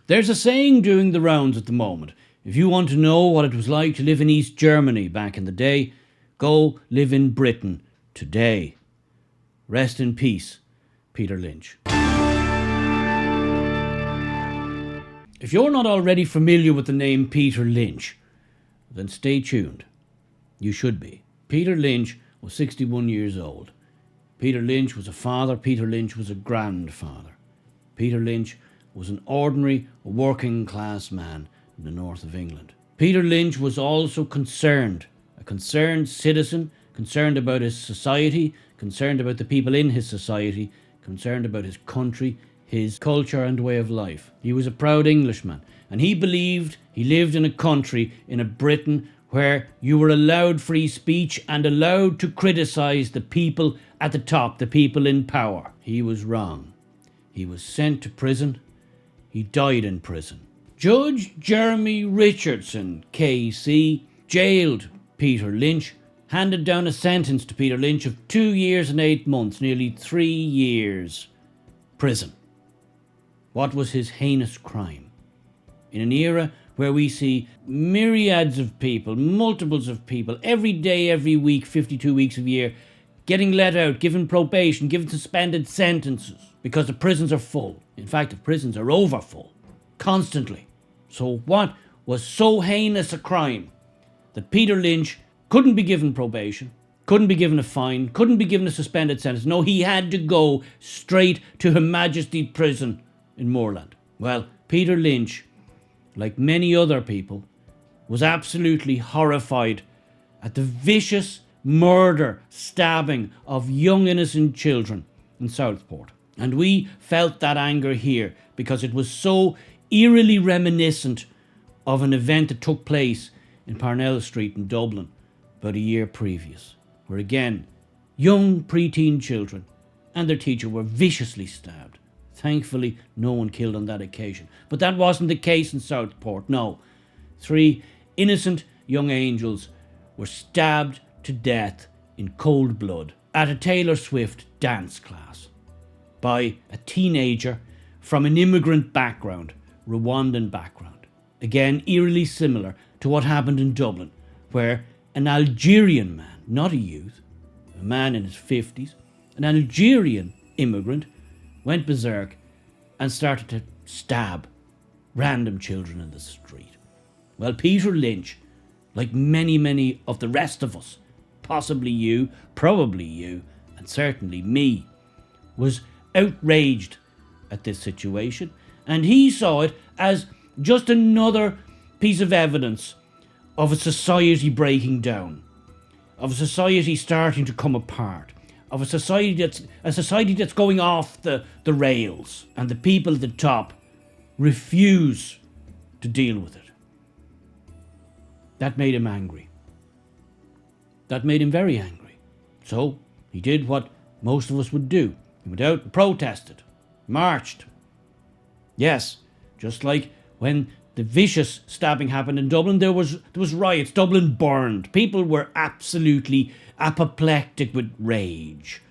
There's a saying doing the rounds at the moment. If you want to know what it was like to live in East Germany back in the day, go live in Britain today. Rest in peace, Peter Lynch. If you're not already familiar with the name Peter Lynch, then stay tuned. You should be. Peter Lynch was 61 years old. Peter Lynch was a father. Peter Lynch was a grandfather. Peter Lynch was an ordinary working class man in the north of England. Peter Lynch was also concerned, a concerned citizen, concerned about his society, concerned about the people in his society, concerned about his country, his culture and way of life. He was a proud Englishman, and he believed he lived in a country, in a Britain, where you were allowed free speech and allowed to criticise the people at the top, the people in power. He was wrong. He was sent to prison. He died in prison. Judge Jeremy Richardson, KC, jailed Peter Lynch, handed down a sentence to Peter Lynch of 2 years and 8 months, nearly 3 years prison. What was his heinous crime? In an era where we see myriads of people, multiples of people, every day, every week, 52 weeks of year, getting let out, given probation, given suspended sentences, because the prisons are full. In fact, the prisons are over full, constantly. So what was so heinous a crime that Peter Lynch couldn't be given probation, couldn't be given a fine, couldn't be given a suspended sentence? No, he had to go straight to Her Majesty's prison in Moorland. Well, Peter Lynch, like many other people, was absolutely horrified at the vicious murder, stabbing of young innocent children in Southport. And we felt that anger here because it was so eerily reminiscent of an event that took place in Parnell Street in Dublin about a year previous, where again, young preteen children and their teacher were viciously stabbed. Thankfully, no one killed on that occasion. But that wasn't the case in Southport, no. 3 innocent young angels were stabbed to death in cold blood at a Taylor Swift dance class by a teenager from an immigrant background, Rwandan background. Again, eerily similar to what happened in Dublin, where an Algerian man, not a youth, a man in his 50s, an Algerian immigrant, went berserk and started to stab random children in the street. Well, Peter Lynch, like many, many of the rest of us, possibly you, probably you, and certainly me, was outraged at this situation, and he saw it as just another piece of evidence of a society breaking down, of a society starting to come apart, of a society that's going off the rails, and the people at the top refuse to deal with it. That made him angry. That made him very angry. So he did what most of us would do. He went out and protested, marched. Yes, just like when the vicious stabbing happened in Dublin, there was riots. Dublin burned. People were absolutely apoplectic with rage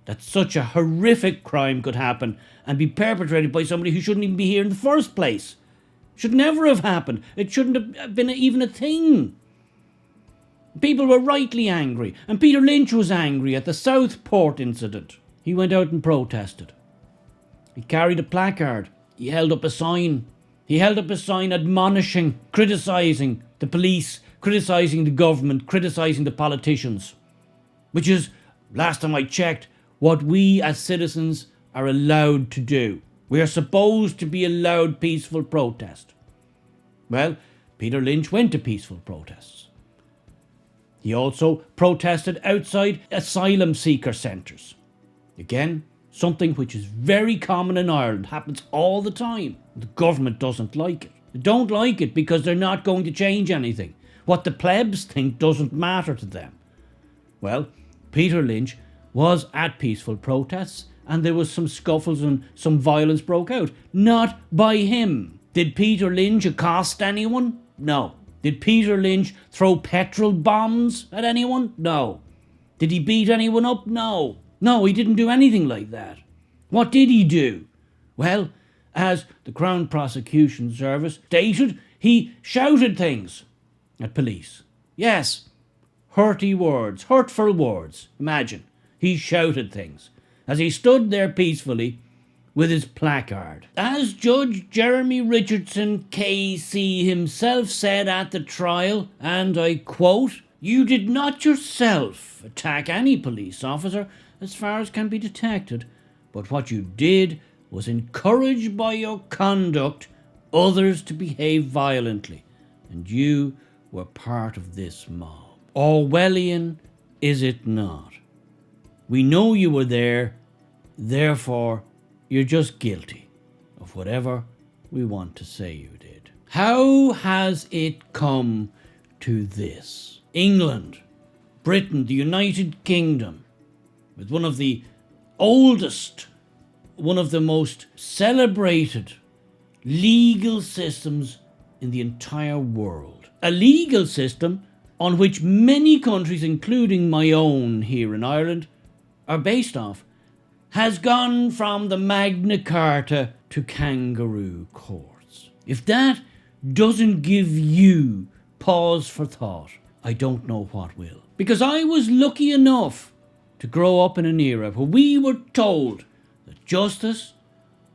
that such a horrific crime could happen and be perpetrated by somebody who shouldn't even be here in the first place. Should never have happened. It shouldn't have been even a thing. People were rightly angry, and Peter Lynch was angry at the Southport incident. He went out and protested. He carried a placard. He held up a sign. He held up a sign admonishing, criticising the police, criticising the government, criticising the politicians, which is, last time I checked, what we as citizens are allowed to do. We are supposed to be allowed peaceful protest. Well, Peter Lynch went to peaceful protests. He also protested outside asylum seeker centres. Again, something which is very common in Ireland, happens all the time. The government doesn't like it. They don't like it because they're not going to change anything. What the plebs think doesn't matter to them. Well, Peter Lynch was at peaceful protests, and there was some scuffles and some violence broke out. Not by him. Did Peter Lynch accost anyone? No. Did Peter Lynch throw petrol bombs at anyone? No. Did he beat anyone up? No. No, he didn't do anything like that. What did he do? Well, As the Crown Prosecution Service stated, he shouted things at police. Yes, hurtful words. Imagine, he shouted things as he stood there peacefully with his placard. As Judge Jeremy Richardson KC himself said at the trial, and I quote, "You did not yourself attack any police officer as far as can be detected, but what you did was encourage by your conduct others to behave violently, and you were part of this mob. Orwellian, is it not? We know you were there, therefore you're just guilty of whatever we want to say you did." How has it come to this? England, Britain, the United Kingdom, with one of the oldest, one of the most celebrated legal systems in the entire world. A legal system on which many countries, including my own here in Ireland, are based off, has gone from the Magna Carta to kangaroo courts. If that doesn't give you pause for thought, I don't know what will. Because I was lucky enough to grow up in an era where we were told that justice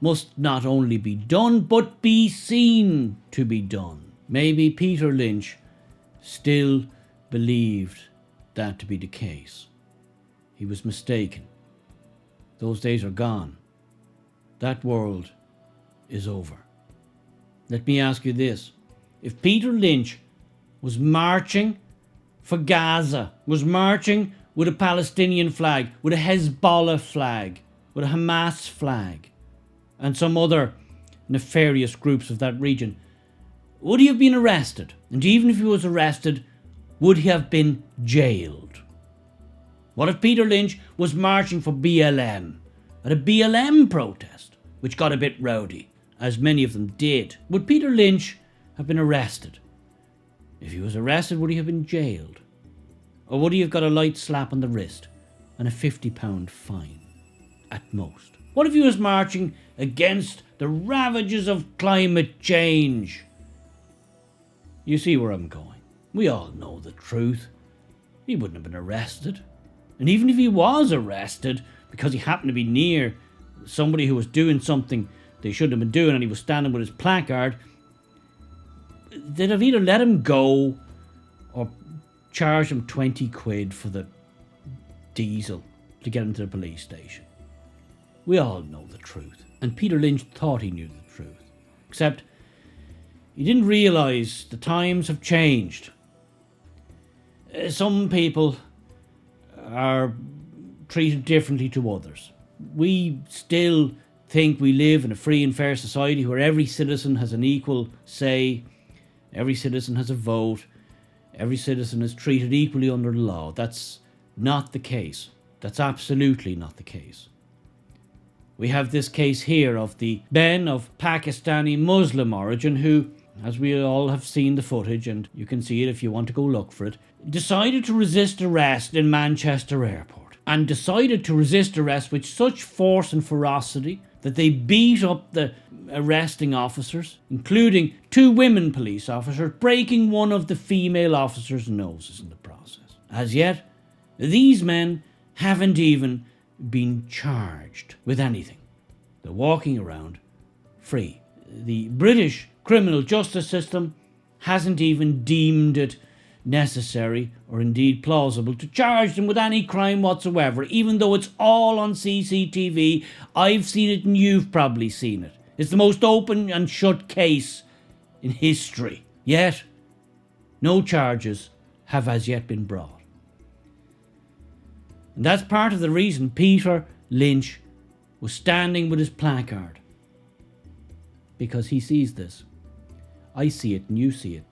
must not only be done, but be seen to be done. Maybe Peter Lynch still believed that to be the case. He was mistaken. Those days are gone. That world is over. Let me ask you this. If Peter Lynch was marching for Gaza, was marching with a Palestinian flag, with a Hezbollah flag, with a Hamas flag, and some other nefarious groups of that region, would he have been arrested? And even if he was arrested, would he have been jailed? What if Peter Lynch was marching for BLM at a BLM protest, which got a bit rowdy, as many of them did? Would Peter Lynch have been arrested? If he was arrested, would he have been jailed? Or would he have got a light slap on the wrist and a £50 fine at most? What if he was marching against the ravages of climate change? You see where I'm going. We all know the truth. He wouldn't have been arrested. And even if he was arrested because he happened to be near somebody who was doing something they shouldn't have been doing and he was standing with his placard, they'd have either let him go or charged him 20 quid for the diesel to get him to the police station. We all know the truth. And Peter Lynch thought he knew the truth. Except he didn't realise the times have changed. Some people are treated differently to others. We still think we live in a free and fair society where every citizen has an equal say, every citizen has a vote, every citizen is treated equally under the law. That's not the case. That's absolutely not the case. We have this case here of the men of Pakistani Muslim origin who, as we all have seen the footage, and you can see it if you want to go look for it, decided to resist arrest in Manchester Airport. And decided to resist arrest with such force and ferocity that they beat up the arresting officers, including 2 women police officers, breaking one of the female officers' noses in the process. As yet, these men haven't even been charged with anything. They're walking around free. The British criminal justice system hasn't even deemed it necessary or indeed plausible to charge them with any crime whatsoever, even though it's all on CCTV. I've seen it and you've probably seen it. It's the most open and shut case in history. Yet, no charges have as yet been brought. And that's part of the reason Peter Lynch was standing with his placard. Because he sees this. I see it and you see it.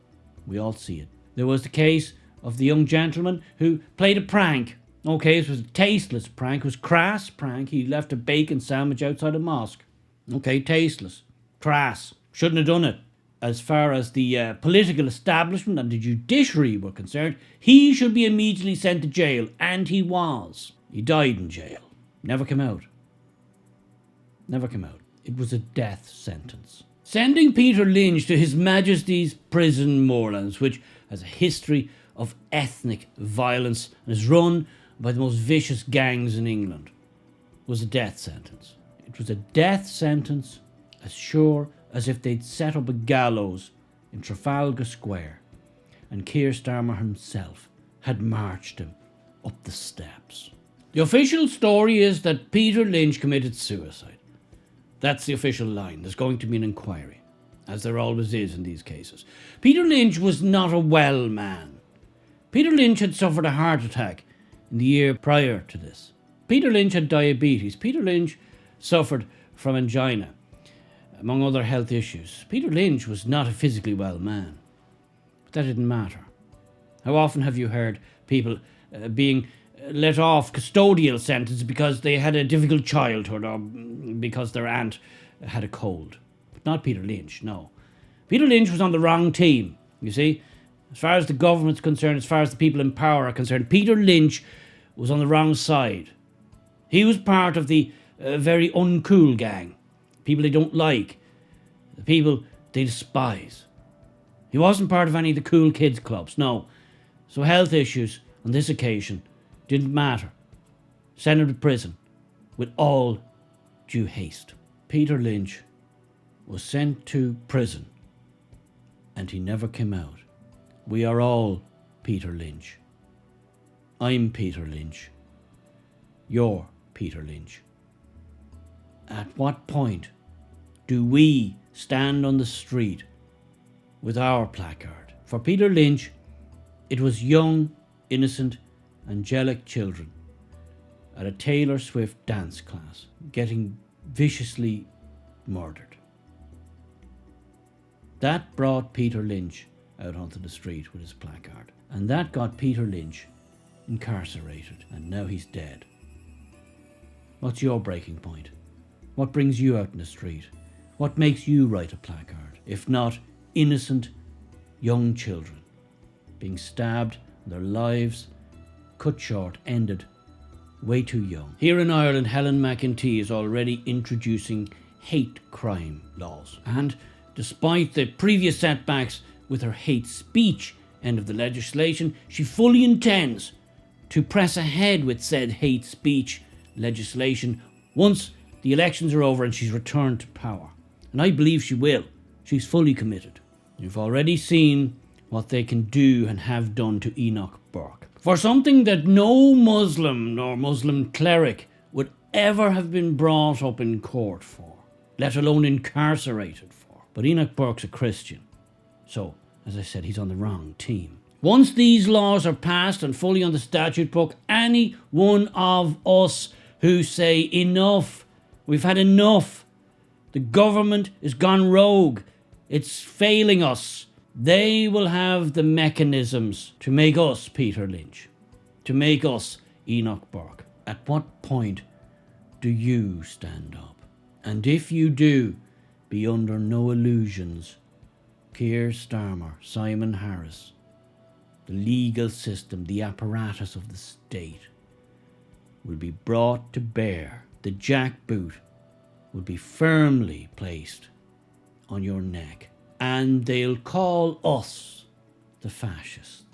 We all see it. There was the case of the young gentleman who played a prank. Okay, it was a tasteless prank. It was a crass prank. He left a bacon sandwich outside a mosque. Okay, tasteless. Crass. Shouldn't have done it. As far as the political establishment and the judiciary were concerned, he should be immediately sent to jail. And he was. He died in jail. Never came out. Never came out. It was a death sentence. Sending Peter Lynch to His Majesty's Prison Moorlands, which has a history of ethnic violence and is run by the most vicious gangs in England, was a death sentence. It was a death sentence as sure as if they'd set up a gallows in Trafalgar Square and Keir Starmer himself had marched him up the steps. The official story is that Peter Lynch committed suicide. That's the official line. There's going to be an inquiry, as there always is in these cases. Peter Lynch was not a well man. Peter Lynch had suffered a heart attack in the year prior to this. Peter Lynch had diabetes. Peter Lynch suffered from angina, among other health issues. Peter Lynch was not a physically well man. But that didn't matter. How often have you heard people being let off custodial sentence because they had a difficult childhood or because their aunt had a cold? But not Peter Lynch, no. Peter Lynch was on the wrong team, you see. As far as the government's concerned, as far as the people in power are concerned, Peter Lynch was on the wrong side. He was part of the very uncool gang. People they don't like. The people they despise. He wasn't part of any of the cool kids clubs, no. So health issues on this occasion didn't matter. Send him to prison with all due haste. Peter Lynch was sent to prison and he never came out. We are all Peter Lynch. I'm Peter Lynch. You're Peter Lynch. At what point do we stand on the street with our placard? For Peter Lynch, it was young, innocent, angelic children at a Taylor Swift dance class getting viciously murdered. That brought Peter Lynch out onto the street with his placard. And that got Peter Lynch incarcerated. And now he's dead. What's your breaking point? What brings you out in the street? What makes you write a placard? If not innocent young children being stabbed, their lives cut short, ended way too young. Here in Ireland, Helen McEntee is already introducing hate crime laws. And despite the previous setbacks with her hate speech end of the legislation, she fully intends to press ahead with said hate speech legislation once the elections are over and she's returned to power. And I believe she will. She's fully committed. You've already seen what they can do and have done to Enoch Burke. For something that no Muslim nor Muslim cleric would ever have been brought up in court for, let alone incarcerated for. But Enoch Burke's a Christian. So, as I said, he's on the wrong team. Once these laws are passed and fully on the statute book, any one of us who say enough, we've had enough, the government is gone rogue, it's failing us, they will have the mechanisms to make us Peter Lynch, to make us Enoch Burke. At what point do you stand up? And if you do, be under no illusions. Keir Starmer, Simon Harris, the legal system, the apparatus of the state will be brought to bear. The jackboot will be firmly placed on your neck, and they'll call us the fascists.